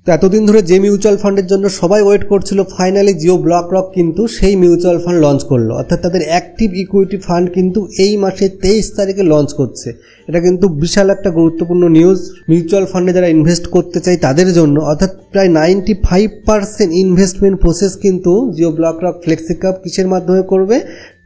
তো এতদিন ধরে যে মিউচুয়াল ফান্ডের জন্য সবাই ওয়েট করছিল, ফাইনালি জিও ব্ল্যাকরক কিন্তু সেই মিউচুয়াল ফান্ড লঞ্চ করলো। অর্থাৎ তাদের অ্যাক্টিভ ইকুইটি ফান্ড কিন্তু এই মাসের 23 তারিখে লঞ্চ করছে। এটা কিন্তু বিশাল একটা গুরুত্বপূর্ণ নিউজ মিউচুয়াল ফান্ডে যারা ইনভেস্ট করতে চাই তাদের জন্য। অর্থাৎ প্রায় 95% ইনভেস্টমেন্ট প্রসেস কিন্তু জিও ব্ল্যাকরক ফ্লেক্সিকাপ কিসের মাধ্যমে করবে?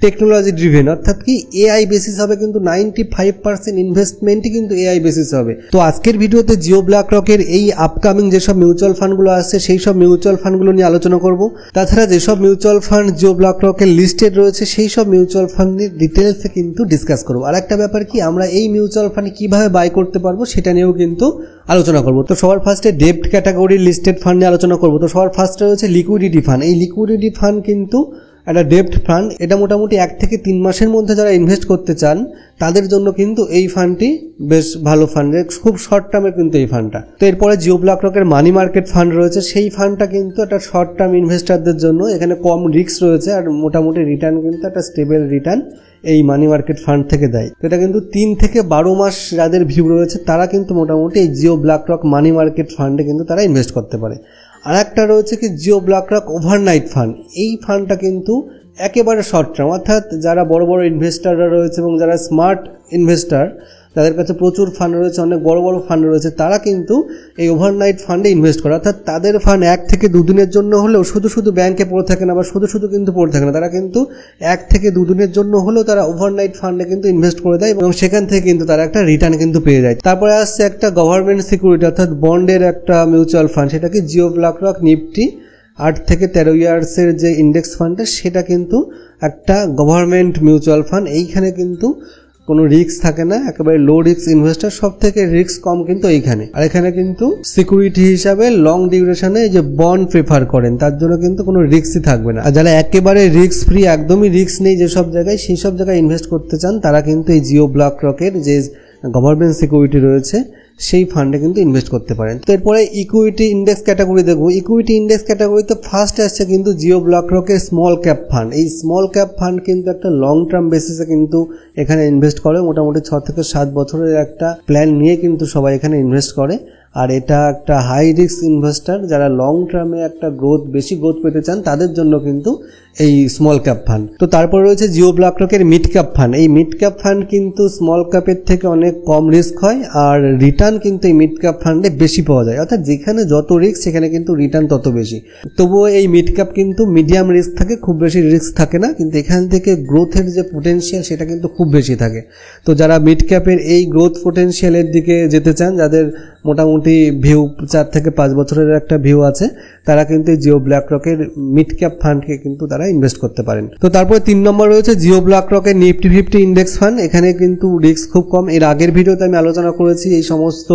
টেকনোলজি ড্রিভেন, অর্থাৎ কি এআই বেসিস হবে। কিন্তু 95% ইনভেস্টমেন্টই কিন্তু এআই বেসিস হবে। তো আজকের ভিডিওতে জিও ব্ল্যাকরকের এই আপকামিং যেসব মিউচুয়াল ফান্ডগুলো আসছে সেই সব মিউচুয়াল ফান্ডগুলো নিয়ে আলোচনা করব। তাছাড়া যেসব মিউচুয়াল ফান্ড জিও ব্ল্যাকরকের লিস্টেড রয়েছে সেই সব মিউচুয়াল ফান্ডের ডিটেলসে কিন্তু ডিসকাস করব। আর একটা ব্যাপার কি, আমরা এই মিউচুয়াল ফান্ড কিভাবে বাই করতে পারবো সেটা নিয়েও কিন্তু আলোচনা করব। তো সবার ফার্স্টে ডেপ্ট ক্যাটাগরির লিস্টেড ফান্ড নিয়ে আলোচনা করব। তো সবার ফার্স্টে রয়েছে লিকুইডিটি ফান্ড। এই লিকুইডিটি ফান্ড কিন্তু একটা ডেপ্ট ফান্ড। এটা মোটামুটি 1 থেকে 3 মাসের মধ্যে যারা ইনভেস্ট করতে চান তাদের জন্য কিন্তু এই ফান্ডটি বেশ ভালো ফান্ড, খুব শর্ট টার্মের কিন্তু এই ফান্ডটা। তো এরপরে জিও ব্ল্যাকরকের মানি মার্কেট ফান্ড রয়েছে। সেই ফান্ডটা কিন্তু একটা শর্ট টার্ম ইনভেস্টারদের জন্য, এখানে কম রিস্ক রয়েছে আর মোটামুটি রিটার্ন কিন্তু একটা স্টেবল রিটার্ন এই মানি মার্কেট ফান্ড থেকে দেয়। তো এটা কিন্তু 3 থেকে 12 মাস যাদের ভিউ রয়েছে তারা কিন্তু মোটামুটি এই জিও ব্ল্যাকরক মানি মার্কেট ফান্ডে কিন্তু তারা ইনভেস্ট করতে পারে। আর একটা রয়েছে কি জিও ব্ল্যাকরক ওভারনাইট ফান্ড। এই ফান্ডটা কিন্তু একেবারে শর্ট টার্ম, অর্থাৎ যারা বড় বড় ইনভেস্টাররা রয়েছে এবং যারা স্মার্ট ইনভেস্টার তাদের কাছে প্রচুর ফান্ড রয়েছে, অনেক বড় বড় ফান্ড রয়েছে, তারা কিন্তু এই ওভারনাইট ফান্ডে ইনভেস্ট করে। অর্থাৎ তাদের ফান্ড 1 থেকে 2 দিনের জন্য হলেও শুধু ব্যাংকে পড়ে থাকে না বা শুধু কিন্তু পড়ে থাকে না, তারা কিন্তু 1 থেকে 2 দিনের জন্য হলেও তারা ওভারনাইট ফান্ডে কিন্তু ইনভেস্ট করে দেয় এবং সেখান থেকে কিন্তু তারা একটা রিটার্ন কিন্তু পেয়ে যায়। তারপরে আসছে একটা গভর্নমেন্ট সিকিউরিটি অর্থাৎ বন্ডের একটা মিউচুয়াল ফান্ড, সেটা কি জিও ব্ল্যাকরক নিফটি 8 থেকে 13 ইয়ার্সের যে ইন্ডেক্স ফান্ডটা, সেটা কিন্তু একটা গভর্নমেন্ট মিউচুয়াল ফান্ড। এইখানে কিন্তু কোনো রিস্ক থাকে না, একেবারে লো রিস্ক ইনভেস্টার, সব থেকে রিস্ক কম কিন্তু এইখানে। আর এখানে কিন্তু সিকিউরিটি হিসাবে লং ডিউরেশনে যে বন্ড প্রেফার করেন তার জন্য কিন্তু কোনো রিস্কই থাকবে না। আর যারা একেবারে রিস্ক ফ্রি, একদমই রিস্ক নেই যেসব জায়গায়, সেই সব জায়গায় ইনভেস্ট করতে চান তারা কিন্তু এই জিও ব্ল্যাকরকের যে গভর্নমেন্ট সিকিউরিটি রয়েছে সেই ফান্ডে কিন্তু ইনভেস্ট করতে পারেন। তো এরপরে ইকুইটি ইন্ডেক্স ক্যাটাগরি দেখবো। ইকুইটি ইন্ডেক্স ক্যাটাগরিতে ফার্স্ট আসছে কিন্তু জিও ব্ল্যাকরকের স্মল ক্যাপ ফান্ড। এই স্মল ক্যাপ ফান্ড কিন্তু একটা লং টার্ম বেসিসে কিন্তু এখানে ইনভেস্ট করে, মোটামুটি 6 থেকে 7 বছরের একটা প্ল্যান নিয়ে কিন্তু সবাই এখানে ইনভেস্ট করে। আর এটা একটা হাই রিস্ক ইনভেস্টার, যারা লং টার্মে একটা বেশি গ্রোথ পেতে চান তাদের জন্য কিন্তু এই স্মল ক্যাপ ফান্ড। তো তারপর রয়েছে জিও ব্ল্যাকরকের মিড ক্যাপ ফান্ড। এই মিড ক্যাপ ফান্ড কিন্তু স্মল ক্যাপের থেকে অনেক কম রিস্ক হয় আর রিটার্ন কিন্তু এই মিড ক্যাপ ফান্ডে বেশি পাওয়া যায়। অর্থাৎ যেখানে যত রিস্ক সেখানে কিন্তু রিটার্ন তত বেশি। তবুও এই মিড ক্যাপ কিন্তু মিডিয়াম রিস্ক থাকে, খুব বেশি রিস্ক থাকে না, কিন্তু এখান থেকে গ্রোথের যে পোটেনশিয়াল সেটা কিন্তু খুব বেশি থাকে। তো যারা মিড ক্যাপের এই গ্রোথ পোটেনশিয়ালের দিকে যেতে চান, যাদের মোটামুটি ভিউ 4 থেকে 5 বছরের একটা ভিউ আছে, তারা কিন্তু জিও ব্ল্যাকরকের মিড ক্যাপ ফান্ডকে কিন্তু তারা ইনভেস্ট করতে পারেন। তো তারপরে 3 নম্বর রয়েছে জিও ব্ল্যাকরকের নিফটি 50 ইন্ডেক্স ফান্ড। এখানে কিন্তু রিস্ক খুব কম। এর আগের ভিডিওতে আমি আলোচনা করেছি এই সমস্ত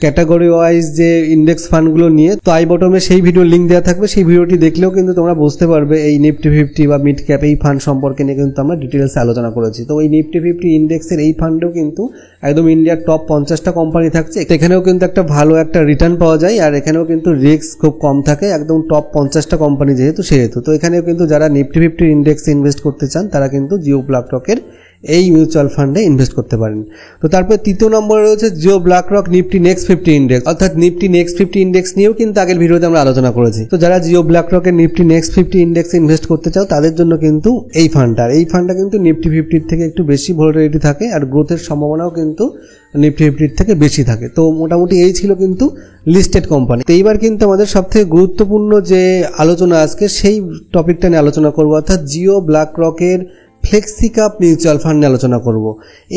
ক্যাটাগরি ওয়াইজ যে ইন্ডেক্স ফান্ডগুলো নিয়ে। তো আই বটমে সেই ভিডিও লিঙ্ক দেওয়া থাকবে, সেই ভিডিওটি দেখলেও কিন্তু তোমরা বুঝতে পারবে এই নিফটি 50 বা মিড ক্যাপ এই ফান্ড সম্পর্কে নিয়ে কিন্তু আমরা ডিটেলসে আলোচনা করেছি। তো এই নিফটি 50 ইন্ডেক্সের এই ফান্ডেও কিন্তু একদম ইন্ডিয়ার টপ 50টা কোম্পানি থাকছে। এখানেও কিন্তু একটা ভালো একটা রিটার্ন পাওয়া যায় আর এখানেও কিন্তু রিস্ক খুব কম থাকে, একদম টপ 50টা কোম্পানি যেহেতু। তো এখানেও কিন্তু যারা নিফটি 50 ইন্ডেক্সে ইনভেস্ট করতে চান তারা কিন্তু জিও ব্ল্যাকরকের এই মিউচুয়াল ফান্ডে ইনভেস্ট করতে পারেন। তো তারপর 3 নম্বরে রয়েছে Jio BlackRock Nifty next 50 index. অর্থাৎ নিফটি নেক্সট 50 ইন্ডেক্স নিয়েও কিন্তু আগের ভিডিওতে আমরা আলোচনা করেছি। তো যারা জিও ব্ল্যাকরকের নিফটি নেক্সট 50 ইন্ডেক্সে ইনভেস্ট করতে চাও তাদের জন্য কিন্তু এই ফান্ডটা কিন্তু নিফটি 50 থেকে একটু বেশি ভোলাটিলিটি থাকে আর গ্রোথের সম্ভাবনাও কিন্তু নিফটি 50 থেকে বেশি থাকে। তো মোটামুটি এই ছিল কিন্তু লিস্টেড কোম্পানি। তো এইবার কিন্তু আমাদের সবথেকে গুরুত্বপূর্ণ যে আলোচনা আজকে সেই টপিকটা নিয়ে আলোচনা করবো, অর্থাৎ জিও ব্ল্যাকরকের ফ্লেক্সিকাপ মিউচুয়াল ফান্ড নিয়ে আলোচনা করব।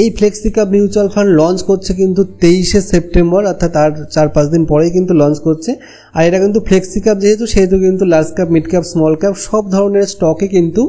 এই ফ্লেক্সিকাপ মিউচুয়াল ফান্ড লঞ্চ করছে কিন্তু 23শে সেপ্টেম্বর, অর্থাৎ আর 4-5 দিন পরেই কিন্তু লঞ্চ করছে। আর এটা কিন্তু ফ্লেক্সিকাপ সেহেতু কিন্তু large cap, mid cap, small cap সব ধরনের স্টকে কিন্তু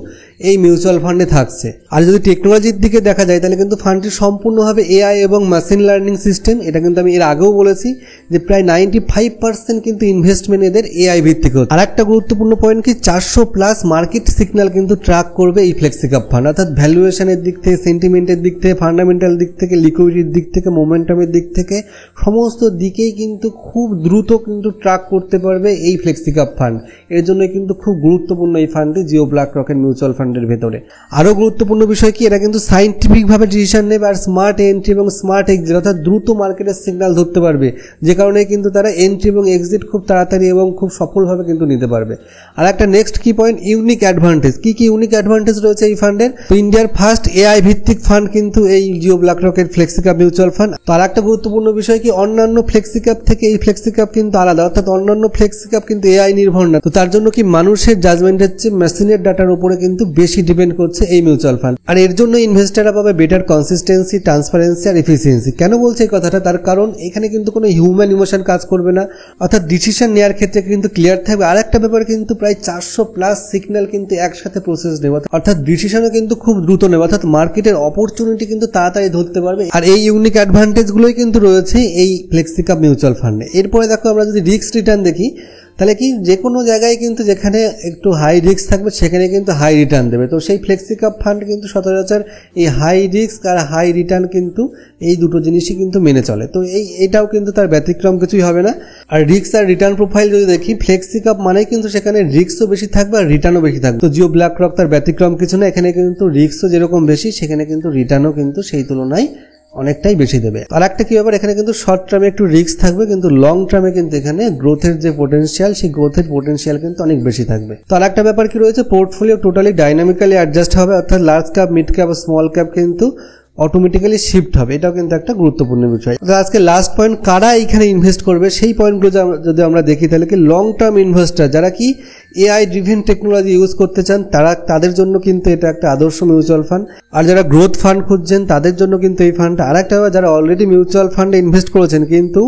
এই মিউচুয়াল ফান্ডে থাকছে। আর যদি টেকনোলজির দিকে দেখা যায় তাহলে কিন্তু ফান্ডটি সম্পূর্ণভাবে এআই এবং মেশিন লার্নিং সিস্টেম। এটা কিন্তু আমি এর আগেও বলেছি যে প্রায় 95% কিন্তু ইনভেস্টমেন্ট এদের এআই ভিত্তিক হচ্ছে। আর একটা গুরুত্বপূর্ণ পয়েন্ট কি, 400+ মার্কেট সিগন্যাল কিন্তু ট্র্যাক করবে এই ফ্লেক্সিকাপ ফান্ড। অর্থাৎ ভ্যালুয়েশনের দিক থেকে, সেন্টিমেন্টের দিক থেকে, ফান্ডামেন্টাল দিক থেকে, লিকুইডিটির দিক থেকে, মোমেন্টামের দিক থেকে সমস্ত দিকেই কিন্তু খুব দ্রুত কিন্তু ট্র্যাক করতে পারবে এই ফ্লেক্সিক্যাপ ফান্ড। এর জন্য কিন্তু খুব গুরুত্বপূর্ণ এই ফান্ডটি জিও ব্ল্যাক রকের মিউচুয়াল ফান্ডের ভেতরে। আরও গুরুত্বপূর্ণ বিষয় কি, এরা কিন্তু সাইন্টিফিকভাবে ডিসিশন নেবে আর স্মার্ট এন্ট্রি এবং স্মার্ট এক্সিট অর্থাৎ দ্রুত মার্কেটের সিগন্যাল ধরতে পারবে, যে কারণে কিন্তু তারা এন্ট্রি এবং এক্সিট খুব তাড়াতাড়ি এবং খুব সফলভাবে কিন্তু নিতে পারবে। আর একটা নেক্সট কি পয়েন্ট, ইউনিক অ্যাডভান্টেজ। কি কি ইউনিক অ্যাডভান্টেজ রয়েছে এই ফান্ডের? তো ইন্ডিয়ার ফার্স্ট এআই ভিত্তিক ফান্ড কিন্তু এই জিও ব্ল্যাক রকের ফ্লেক্সিক্যাপ মিউচুয়াল ফান্ড। তো আর একটা গুরুত্বপূর্ণ বিষয় কি, অন্যান্য ফ্লেক্সিক্যাপ থেকে এই ফ্লেক্সিক্যাপ কিন্তু আলাদা, অর্থাৎ অন্যান্য ফ্লেক্সিক্যাপ কিন্তু এআই নির্ভর না। তো তার জন্য কি মানুষের জাজমেন্টের চেয়ে মেশিনের ডাটার উপরে কিন্তু বেশি ডিপেন্ড করছে এই মিউচুয়াল ফান্ড। আর এর জন্য ইনভেস্টাররা পাবে বেটার কনসিস্টেন্সি, ট্রান্সপারেন্সি আর এফিসিয়েন্সি। কেন বলছে এই কথাটা? তার কারণ এখানে কিন্তু কোনো হিউম্যান ইমোশন কাজ করবে না, অর্থাৎ ডিসিশন নেওয়ার ক্ষেত্রে কিন্তু ক্লিয়ার থাকবে। আর একটা ব্যাপার কিন্তু প্রায় 400+ সিগন্যাল কিন্তু একসাথে প্রসেস নেবে, অর্থাৎ ডিসিশনও কিন্তু খুব দ্রুত নেবে, অর্থাৎ মার্কেটের অপরচুনিটি কিন্তু তাড়াতাড়ি ধরতে পারবে। আর এই ইউনিক অ্যাডভান্টেজগুলোই কিন্তু রয়েছে এই ফ্লেক্সিক্যাপ মিউচুয়াল ফান্ডে। এরপরে দেখো আমরা যদি রিস্ক রিটার্ন দেখি, তাহলে কি যে কোনো জায়গায় কিন্তু যেখানে একটু হাই রিস্ক থাকবে সেখানে কিন্তু হাই রিটার্ন দেবে। তো সেই ফ্লেক্সিক্যাপ ফান্ড কিন্তু সচরাচর এই হাই রিস্ক আর হাই রিটার্ন কিন্তু এই দুটো জিনিসই কিন্তু মেনে চলে। তো এটাও কিন্তু তার ব্যতিক্রম কিছুই হবে না। আর রিস্ক আর রিটার্ন প্রোফাইল যদি দেখি, ফ্লেক্সিক্যাপ মানেই কিন্তু সেখানে রিস্কও বেশি থাকবে আর রিটার্নও বেশি থাকবে। তো জিও ব্ল্যাক রক তার ব্যতিক্রম কিছু না, এখানে কিন্তু রিস্কও যেরকম বেশি সেখানে কিন্তু রিটার্নও কিন্তু সেই তুলনায় অনেকটাই বেশি দেবে। আর একটা কি ব্যাপার, এখানে কিন্তু শর্ট টার্মে একটু রিস্ক থাকবে, কিন্তু লং টার্মে কিন্তু এখানে গ্রোথের যে পোটেনশিয়াল, সেই গ্রোথের পোটেনশিয়াল কিন্তু অনেক বেশি থাকবে। তো আর একটা ব্যাপার কি রয়েছে, পোর্টফোলিও টোটালি ডাইনামিক্যালি অ্যাডজাস্ট হবে, অর্থাৎ large cap, mid cap, small cap কিন্তু অটোমেটিক্যালি শিফট হবে। এটাও কিন্তু একটা গুরুত্বপূর্ণ বিষয়। আজকে লাস্ট পয়েন্ট, কারা এখানে ইনভেস্ট করবে সেই পয়েন্টগুলো যদি আমরা দেখি, তাহলে কি লং টার্ম ইনভেস্টার যারা কি এআই ড্রিভেন টেকনোলজি ইউজ করতে চান তাদের জন্য কিন্তু এটা একটা আদর্শ মিউচুয়াল ফান্ড। আর যারা গ্রোথ ফান্ড খুঁজছেন তাদের জন্য কিন্তু এই ফান্ডটা। আর একটা যারা অলরেডি মিউচুয়াল ফান্ডে ইনভেস্ট করেছেন কিন্তু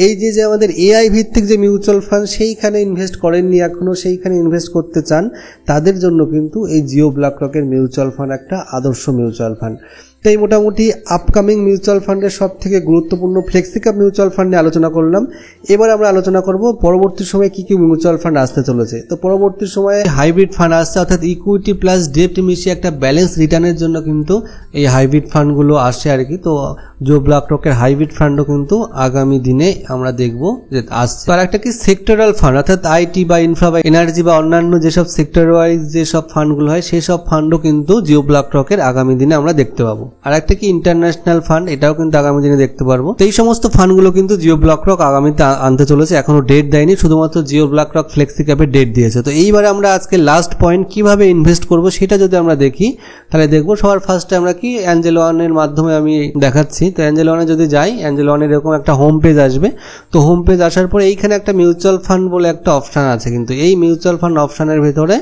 এই যে আমাদের এআই ভিত্তিক যে মিউচুয়াল ফান্ড সেইখানে ইনভেস্ট করেননি এখনও, সেইখানে ইনভেস্ট করতে চান, তাদের জন্য কিন্তু এই জিও ব্ল্যাক রকের মিউচুয়াল ফান্ড একটা আদর্শ মিউচুয়াল ফান্ড। তাই মোটামুটি আপকামিং মিউচুয়াল ফান্ডের সব থেকে গুরুত্বপূর্ণ ফ্লেক্সিক্যাপ মিউচুয়াল ফান্ড নিয়ে আলোচনা করলাম। এবার আমরা আলোচনা করব পরবর্তী সময়ে কি কি মিউচুয়াল ফান্ড আসতে চলেছে। তো পরবর্তী সময়ে হাইব্রিড ফান্ড আসছে, অর্থাৎ ইকুইটি প্লাস ডেপ্ট মিশিয়ে একটা ব্যালেন্স রিটার্নের জন্য কিন্তু এই হাইব্রিড ফান্ডগুলো আসছে আর কি। তো জিও ব্ল্যাক রকের হাইব্রিড ফান্ডও কিন্তু আগামী দিনে আমরা দেখব যে আসছে। আর একটা কি সেক্টরাল ফান্ড, অর্থাৎ আইটি বা ইনফ্রা বা এনার্জি বা অন্যান্য যেসব সেক্টর ওয়াইজ যেসব ফান্ডগুলো হয় সেই সব ফান্ডও কিন্তু জিও ব্ল্যাক রকের আগামী দিনে আমরা দেখতে পাবো। আর একটা কি ইন্টারন্যাশনাল ফান্ড, এটাও কিন্তু আগামী দিনে দেখতে পারবো। এই সমস্ত ফান্ডগুলো কিন্তু জিও ব্ল্যাক রক আগামীতে আনতে চলেছে, এখনো ডেট দেয়নি, শুধুমাত্র জিও ব্ল্যাক রক ফ্লেক্সিক্যাপের ডেট দিয়েছে। তো এইবারে আমরা আজকে লাস্ট পয়েন্ট কিভাবে ইনভেস্ট করব সেটা যদি আমরা দেখি, তাহলে দেখবো সবার ফার্স্টে আমরা কি অ্যাঞ্জেল ওয়ানের মাধ্যমে আমি দেখাচ্ছি। তো অ্যাঞ্জেল ওয়ানে যদি যাই, অ্যাঞ্জেল ওয়ানের এরকম একটা হোম পেজ আসবে। তো হোম পেজ আসার পরে এইখানে একটা মিউচুয়াল ফান্ড বলে একটা অপশান আছে, কিন্তু এই মিউচুয়াল ফান্ড অপশানের ভেতরে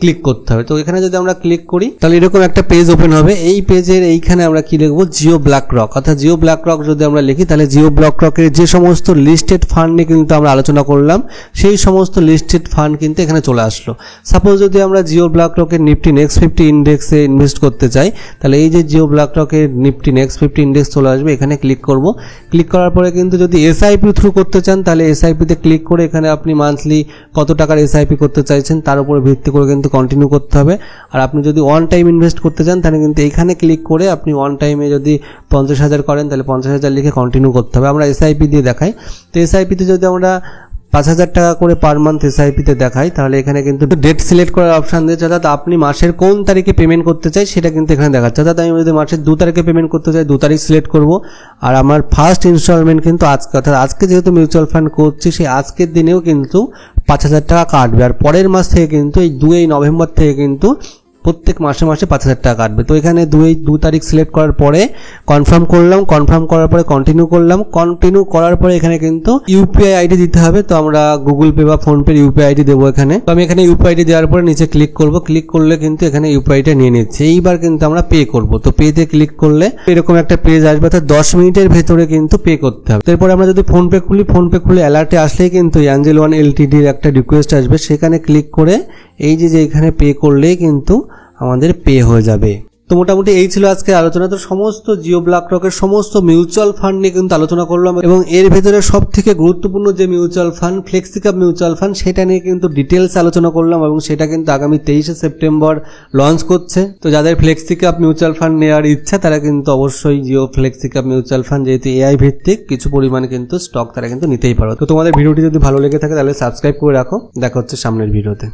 ক্লিক করতে হবে। তো এখানে যদি আমরা ক্লিক করি তাহলে এরকম একটা পেজ ওপেন হবে। এই পেজের এইখানে আমরা কি লিখবো, জিও ব্ল্যাক রক, অর্থাৎ জিও ব্ল্যাক রক যদি আমরা লিখি তাহলে জিও ব্ল্যাক রকের যে সমস্ত লিস্টেড ফান্ড নিয়ে কিন্তু আমরা আলোচনা করলাম সেই সমস্ত লিস্টেড ফান্ড কিন্তু এখানে চলে আসলো। সাপোজ যদি আমরা জিও ব্ল্যাক রকের নিফটি নেক্সট 50 ইন্ডেক্সে ইনভেস্ট করতে চাই, তাহলে এই যে জিও ব্ল্যাক রকের নিফটি নেক্সট 50 ইন্ডেক্স চলে আসবে, এখানে ক্লিক করব। ক্লিক করার পরে কিন্তু যদি এসআইপি থ্রু করতে চান তাহলে এসআইপিতে ক্লিক করে এখানে আপনি মান্থলি কত টাকার এসআইপি করতে চাইছেন তার উপরে ভিত্তি করে কিন্তু কন্টিনিউ করতে হবে। আর আপনি যদি ওয়ান টাইম ইনভেস্ট করতে চান তাহলে কিন্তু এইখানে ক্লিক করে আপনি ওয়ান টাইমে যদি 50,000 করেন তাহলে 50,000 লিখে কন্টিনিউ করতে হবে। আমরা এসআইপি দিয়ে দেখাই। তো এসআইপিতে যদি আমরা 5,000 টাকা করে পার মান্থ এসআইপিতে দেখাই, তাহলে এখানে কিন্তু ডেট সিলেক্ট করার অপশান দিয়েছে, অর্থাৎ আপনি মাসের কোন তারিখে পেমেন্ট করতে চাই সেটা কিন্তু এখানে দেখাচ্ছে। অর্থাৎ আমি যদি মাসের 2 তারিখে পেমেন্ট করতে চাই 2 তারিখ সিলেক্ট করব। আর আমার ফার্স্ট ইনস্টলমেন্ট কিন্তু আজকে, অর্থাৎ আজকে যেহেতু মিউচুয়াল ফান্ড করছি সেই আজকের দিনেও কিন্তু 5,000 টাকা কাটবে। আর পরের মাস থেকে কিন্তু এই 2 নভেম্বর থেকে কিন্তু প্রত্যেক মাসে 5,000 টাকা কাটবে। তো এখানে 2 তারিখ সিলেক্ট করার পরে কনফার্ম করলাম, কনফার্ম করার পরে কন্টিনিউ করলাম। কন্টিনিউ করার পরে এখানে কিন্তু ইউপিআই আইডি দিতে হবে। তো আমরা গুগল পে বা ফোনপে ইউপিআই আইডি দেবো এখানে। তো আমি এখানে ইউপিআই আইডি দেওয়ার পরে নিচে ক্লিক করব। ক্লিক করলে কিন্তু এখানে ইউপিআইটা নিয়ে নিচ্ছে। এইবার কিন্তু আমরা পে করব। তো পেতে ক্লিক করলে এরকম একটা পেজ আসবে, অর্থাৎ 10 মিনিটের ভেতরে কিন্তু পে করতে হবে। এরপরে আমরা যদি ফোনপে খুলি অ্যালার্টে আসলেই কিন্তু অ্যাঞ্জেল ওয়ান এলটিডির একটা রিকোয়েস্ট আসবে, সেখানে ক্লিক করে এই যে এখানে পে করলেই কিন্তু আমাদের পে হয়ে যাবে। তো মোটামুটি এই ছিল আজকে আলোচনা। তো সমস্ত জিও ব্ল্যাকরকের সমস্ত মিউচুয়াল ফান্ড নিয়ে কিন্তু আলোচনা করলাম, এবং এর ভেতরে সব থেকে গুরুত্বপূর্ণ যে mutual fund flexicap mutual fund, সেটা নিয়ে কিন্তু ডিটেলস আলোচনা করলাম, এবং সেটা কিন্তু আগামী 23শে সেপ্টেম্বর লঞ্চ করছে। তো যাদের ফ্লেক্সিক্যাপ মিউচুয়াল ফান্ড নেওয়ার ইচ্ছা তারা কিন্তু অবশ্যই জিও ফ্লেক্সিক্যাপ মিউচুয়াল ফান্ড, যেহেতু এআই ভিত্তিক, কিছু পরিমাণে কিন্তু স্টক তারা কিন্তু নিতেই পারো। তো তোমাদের ভিডিওটি যদি ভালো লেগে থাকে তাহলে সাবস্ক্রাইব করে রাখো। দেখা হচ্ছে সামনের ভিডিওতে।